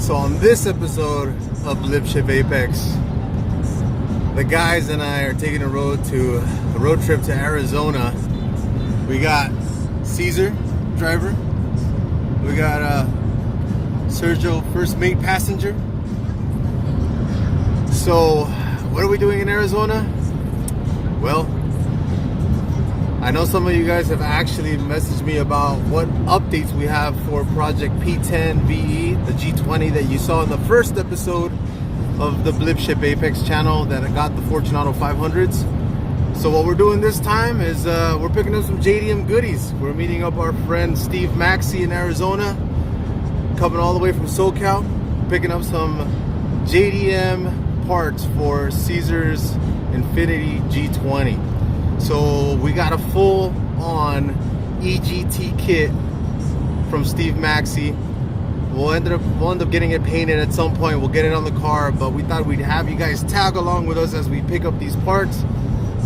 So on this episode of Blipship Apex, the guys and I are taking a road trip to Arizona. We got Cesar, driver. We got Sergio, first mate passenger. So what are we doing in Arizona? Well, I know some of you guys have actually messaged me about what updates we have for Project P10 VE, the G20 that you saw in the first episode of the Blipship Apex channel that got the Fortunato 500s. So what we're doing this time is we're picking up some JDM goodies. We're meeting up our friend Steve Maxey in Arizona, coming all the way from SoCal, picking up some JDM parts for Cesars Infiniti G20. So we got a full-on EGT kit from Steve Maxey. We'll end up getting it painted at some point. We'll get it on the car, but we thought we'd have you guys tag along with us as we pick up these parts,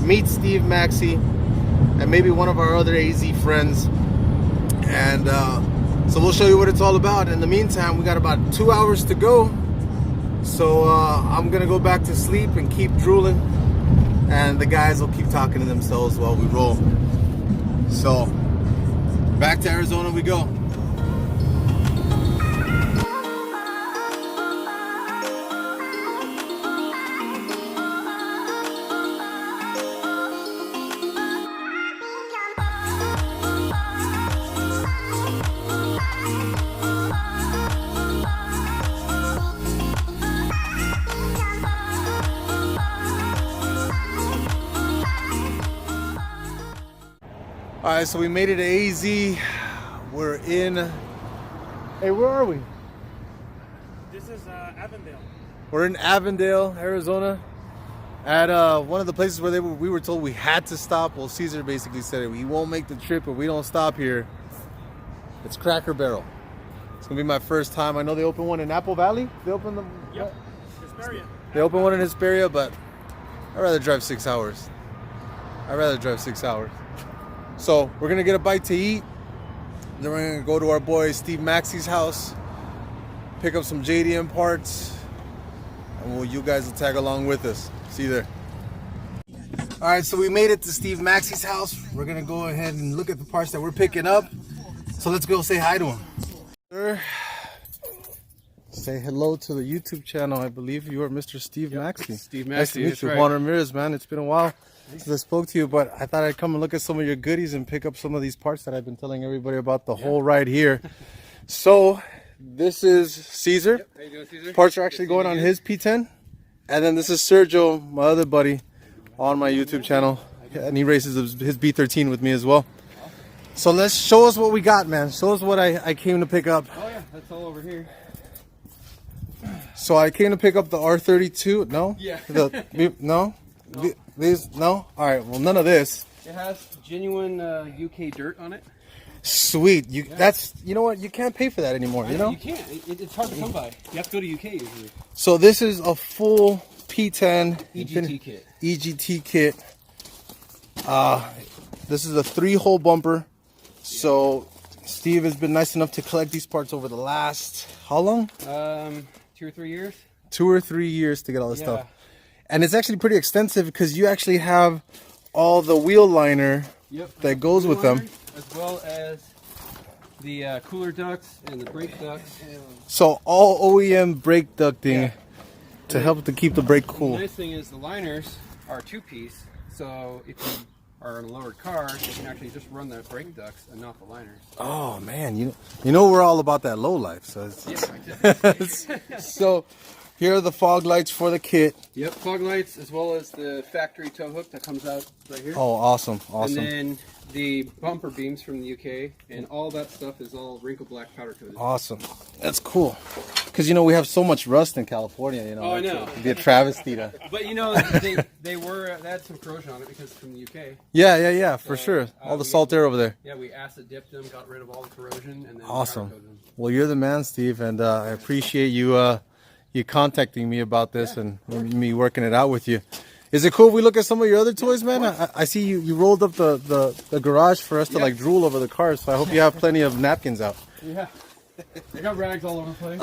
meet Steve Maxey, and maybe one of our other AZ friends. And so we'll show you what it's all about. In the meantime, we got about 2 hours to go. So I'm gonna go back to sleep and keep drooling, and the guys will keep talking to themselves while we roll. So back to Arizona we go. All right, so we made it to AZ. We're in. Hey, where are we? This is Avondale. We're in Avondale, Arizona, at one of the places where we were told we had to stop. Well, Cesar basically said it. We won't make the trip if we don't stop here. It's Cracker Barrel. It's gonna be my first time. I know they opened one in Apple Valley. They opened them. Yep. Hesperia. They opened one in Hesperia, but I'd rather drive 6 hours. So we're gonna get a bite to eat. Then we're gonna go to our boy Steve Maxey's house, pick up some JDM parts, and you guys will tag along with us. See you there. All right, so we made it to Steve Maxey's house. We're gonna go ahead and look at the parts that we're picking up. So let's go say hi to him. Sir, say hello to the YouTube channel. I believe you are Mr. Steve Maxey. Steve Nice to Maxey, meet you. right. Juan Ramirez, man. It's been a while since I spoke to you, but I thought I'd come and look at some of your goodies and pick up some of these parts that I've been telling everybody about the whole ride here. So this is Cesar. How you doing, Cesar? Parts are actually going on his P10. And then this is Sergio, my other buddy, on my YouTube channel. And he races his B13 with me as well. So let's show us what we got, man. Show us what I came to pick up. Oh yeah, that's all over here. So I came to pick up the R32. No? Yeah. No? These? No? All right. Well, none of this. It has genuine UK dirt on it. Sweet. That's, you know what? You can't pay for that anymore, you know? You can't. It's hard to come by. You have to go to UK usually. So this is a full P10 EGT kit. EGT kit. This is a 3-hole bumper. So Steve has been nice enough to collect these parts over the last, how long? 2 or 3 years. 2 or 3 years to get all this Yeah. stuff. And it's actually pretty extensive because you actually have all the wheel liner that goes with them. As well as the cooler ducts and the brake ducts. So all OEM brake ducting to help to keep the brake cool. The nice thing is the liners are 2-piece, so if you are in a lowered car, you can actually just run the brake ducts and not the liners. Oh man, you know we're all about that low life. So so here are the fog lights for the kit. Yep, fog lights as well as the factory tow hook that comes out right here. Oh, awesome. And then the bumper beams from the UK, and all that stuff is all wrinkle black powder coated. Awesome. That's cool. Because, we have so much rust in California, Oh, I know. It'd be a travesty to... But, they had some corrosion on it because it's from the UK. Yeah, for sure. All the salt air over there. Yeah, we acid dipped them, got rid of all the corrosion, and then Awesome. powder coated them. Well, you're the man, Steve, and I appreciate you contacting me about this and me working it out with you. Is it cool if we look at some of your other toys, man? I see you rolled up the garage for us to like drool over the cars, so I hope you have plenty of napkins out. Yeah. I got rags all over the place.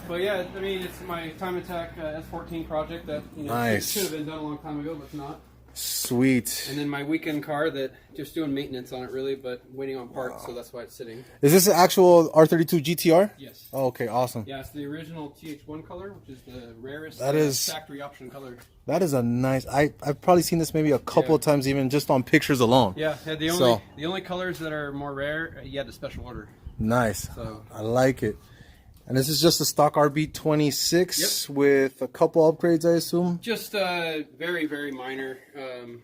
But yeah, I mean, it's my Time Attack S14 project that Nice. should have been done a long time ago, but it's not. Sweet. And then my weekend car that just doing maintenance on it really, but waiting on parts, so that's why it's sitting. Is this an actual R32 GTR? Yes. Oh, okay, awesome. Yeah, it's the original TH1 color, which is the rarest factory option color. That is a nice. I've probably seen this maybe a couple of times, even just on pictures alone. Yeah, the only colors that are more rare, you had a special order. Nice. So I like it. And this is just a stock RB26 with a couple upgrades, I assume? Just very, very minor. I'm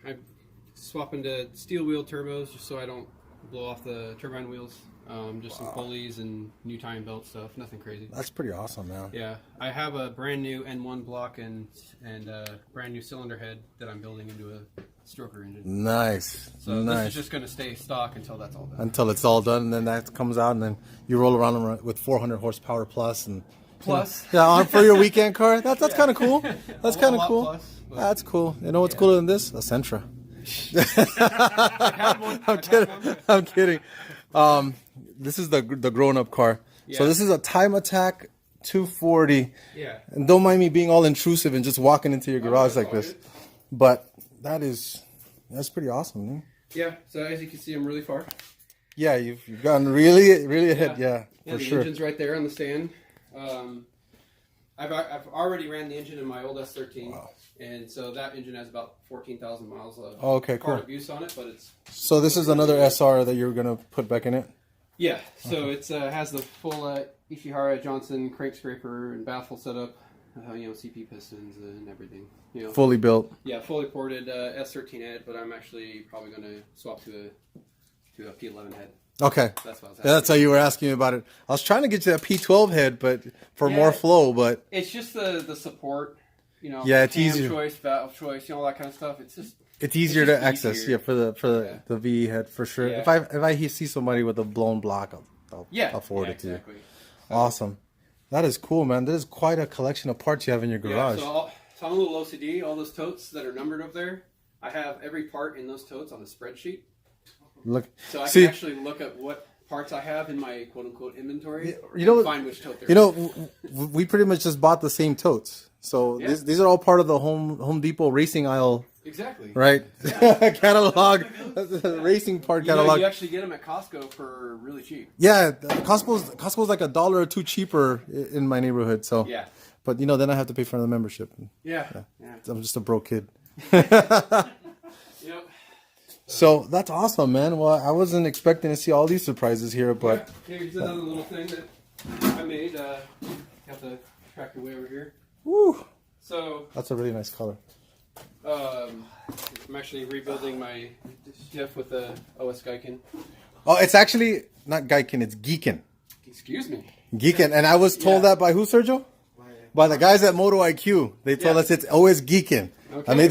swapping to steel wheel turbos just so I don't blow off the turbine wheels. Just some pulleys and new timing belt stuff. Nothing crazy. That's pretty awesome, man. Yeah. I have a brand new N1 block and brand new cylinder head that I'm building into a stroker engine. Nice. So this is just going to stay stock until that's all done. Until it's all done, and then that comes out, and then you roll around with 400 horsepower plus. And plus. For your weekend car. That's kind of cool. That's kind of cool. Plus, that's cool. You know what's cooler than this? A Sentra. I'm kidding. This is the grown-up car. Yeah. So this is a Time Attack 240. Yeah. And don't mind me being all intrusive and just walking into your garage like this. But that's pretty awesome, man. Yeah. So as you can see, I'm really far. Yeah, you've gotten really ahead. Yeah, for the sure. engine's right there on the stand. I've already ran the engine in my old S13. Wow. And so that engine has about 14,000 miles of hard abuse on it, but it's... So this is another SR that you're going to put back in it? Yeah, so it's has the full Ishihara Johnson crank scraper and baffle setup, CP pistons and everything. Fully built? Yeah, fully ported S13 head, but I'm actually probably going to swap to a P11 head. Okay. That's what I was asking. Yeah, that's how you were asking me about it. I was trying to get you that P12 head, but for more flow, but... It's just the support. It's easier. Choice, valve choice, all that kind of stuff. It's easier to access, for the VE head for sure. Yeah. If I see somebody with a blown block, I'll forward it to you. Awesome, that is cool, man. There's quite a collection of parts you have in your garage. So I'm a little OCD. All those totes that are numbered up there, I have every part in those totes on a spreadsheet. So I can actually look at what parts I have in my quote-unquote inventory. Find which tote they're in. We pretty much just bought the same totes. So these are all part of the Home Depot racing aisle. Exactly. Right? Yeah. Catalog. Racing part catalog. You actually get them at Costco for really cheap. Yeah. Costco's like $1 or $2 cheaper in my neighborhood. So. Yeah. But, then I have to pay for the membership. Yeah. I'm just a broke kid. Yep. So that's awesome, man. Well, I wasn't expecting to see all these surprises here, but... Here's another little thing that I made. You have to track your way over here. Woo! So that's a really nice color. I'm actually rebuilding my diff with the OS Geiken. Oh, it's actually not Geiken, it's Geekin. Excuse me. Geekin, and I was told that by who, Sergio? By the guys at Moto IQ. They told us it's OS Geekin. Okay, I mean,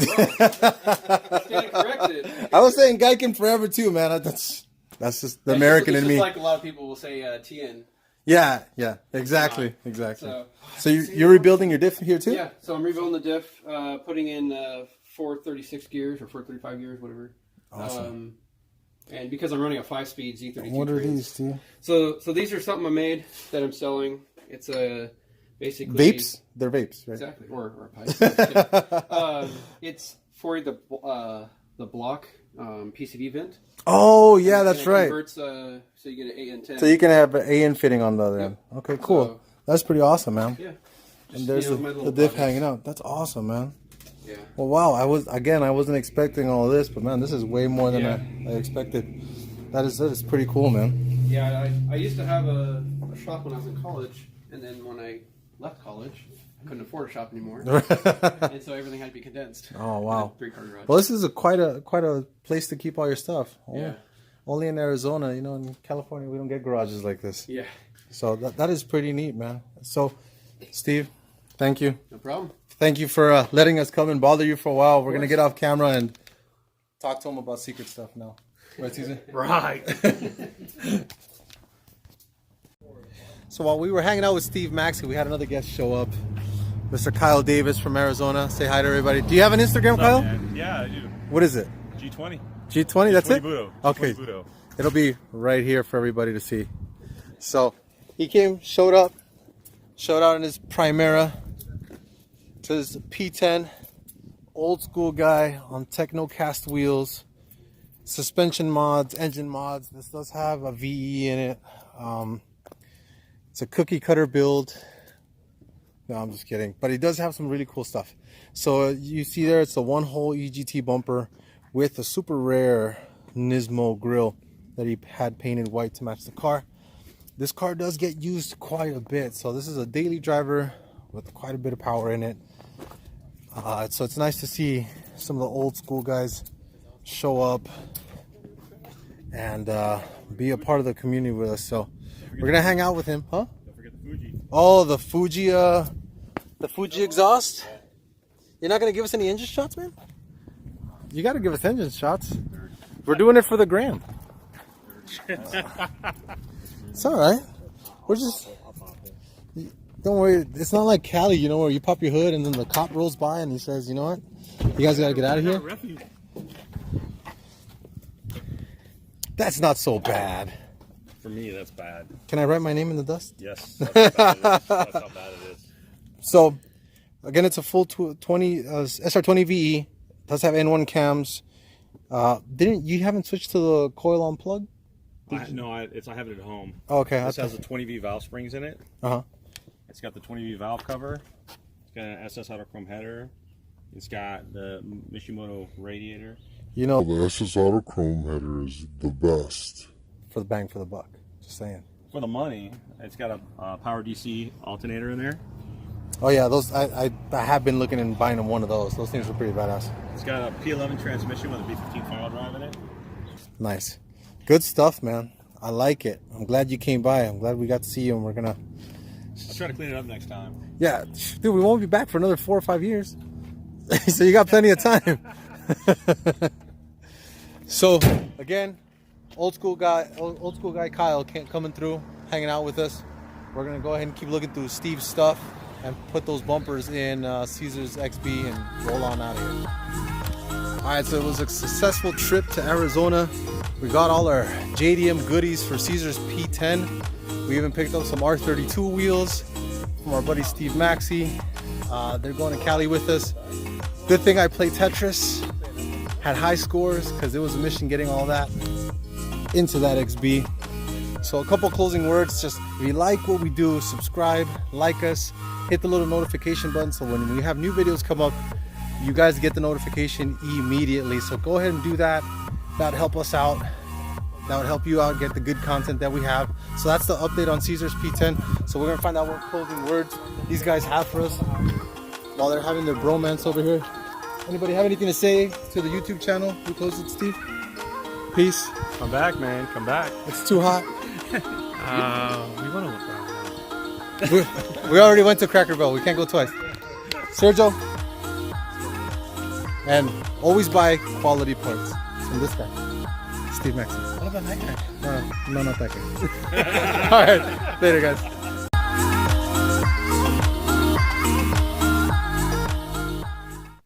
getting corrected. I was saying Geiken forever too, man. That's just the American in me. It's like a lot of people will say TN. Yeah, exactly. So you're rebuilding your diff here too? Yeah, so I'm rebuilding the diff, putting in 436 gears or 435 gears, whatever. Awesome. And because I'm running a 5-speed Z32. What are these, Steve? So these are something I made that I'm selling. It's basically vapes. They're vapes, right? Exactly, or pipes. It's for the block PCV vent. Oh yeah, that's right. Converts, so you get an AN10. So you can have an AN fitting on the other end. Okay, cool. So, that's pretty awesome, man. Yeah. And there's the diff hanging out. That's awesome, man. Yeah. Well, wow. I wasn't expecting all this, but man, this is way more than I expected. That is pretty cool, man. Yeah, I used to have a shop when I was in college, and then when I left college, I couldn't afford a shop anymore, and so everything had to be condensed. Oh wow! 3-car garage. Well, this is quite a place to keep all your stuff. Yeah. Only in Arizona, in California, we don't get garages like this. Yeah. So that is pretty neat, man. So, Steve, thank you. No problem. Thank you for letting us come and bother you for a while. We're gonna get off camera and talk to him about secret stuff now. Right, Cesar? Right. So while we were hanging out with Steve Maxey, we had another guest show up. Mr. Kyle Davis from Arizona. Say hi to everybody. Do you have an Instagram, Kyle? Man? Yeah, I do. What is it? G20. G20, that's it? Budo. Okay. Budo. it'll be right here for everybody to see. So he came, showed out in his Primera. So this is a P10, old school guy on Technocast wheels, suspension mods, engine mods. This does have a VE in it. It's a cookie cutter build. No, I'm just kidding. But he does have some really cool stuff. So you see there, it's a one-hole EGT bumper with a super rare Nismo grille that he had painted white to match the car. This car does get used quite a bit. So this is a daily driver with quite a bit of power in it. So it's nice to see some of the old school guys show up and be a part of the community with us. So we're gonna hang out with him, huh? Don't forget the Fuji. Oh, the Fuji exhaust. You're not gonna give us any engine shots, man? You gotta give us engine shots. We're doing it for the gram. It's all right. We're just. Don't worry. It's not like Cali, you know, where you pop your hood and then the cop rolls by and he says, "You know what? You guys gotta get out of here." That's not so bad. For me, that's bad. Can I write my name in the dust? Yes. That's how bad it is. So, again, it's a full SR20 VE. Does have N1 cams. You haven't switched to the coil on plug? I have it at home. Oh, okay. This has the 20V valve springs in it. Uh-huh. It's got the 20V valve cover. It's got an SS Autochrome header. It's got the Mishimoto radiator. You know, the SS Autochrome header is the best. For the bang for the buck. Just saying. For the money, it's got a power DC alternator in there. Oh yeah, those I have been looking and buying one of those. Those things are pretty badass. It's got a P11 transmission with a B15 final drive in it. Nice. Good stuff, man. I like it. I'm glad you came by. I'm glad we got to see you, and we're gonna... I'll try to clean it up next time. Yeah, dude, we won't be back for another 4 or 5 years. So you got plenty of time. So, again, old school guy Kyle coming through, hanging out with us. We're gonna go ahead and keep looking through Steve's stuff and put those bumpers in Cesar's XB and roll on out of here. All right, so it was a successful trip to Arizona. We got all our JDM goodies for Cesars P10. We even picked up some R32 wheels from our buddy Steve Maxey. They're going to Cali with us. Good thing I played Tetris, had high scores because it was a mission getting all that into that XB. So a couple closing words, just if you like what we do, subscribe, like us, hit the little notification button so when we have new videos come up, you guys get the notification immediately. So go ahead and do that. That would help us out. That would help you out, get the good content that we have. So that's the update on Cesars P10. So we're gonna find out what closing words these guys have for us while they're having their bromance over here. Anybody have anything to say to the YouTube channel? You close it, Steve? Peace. Come back, man. Come back. It's too hot. We want to look around. We already went to Cracker Barrel. We can't go twice. Sergio. And always buy quality parts from this guy, Steve Maxey. What about that guy? No, not that guy. All right. Later, guys.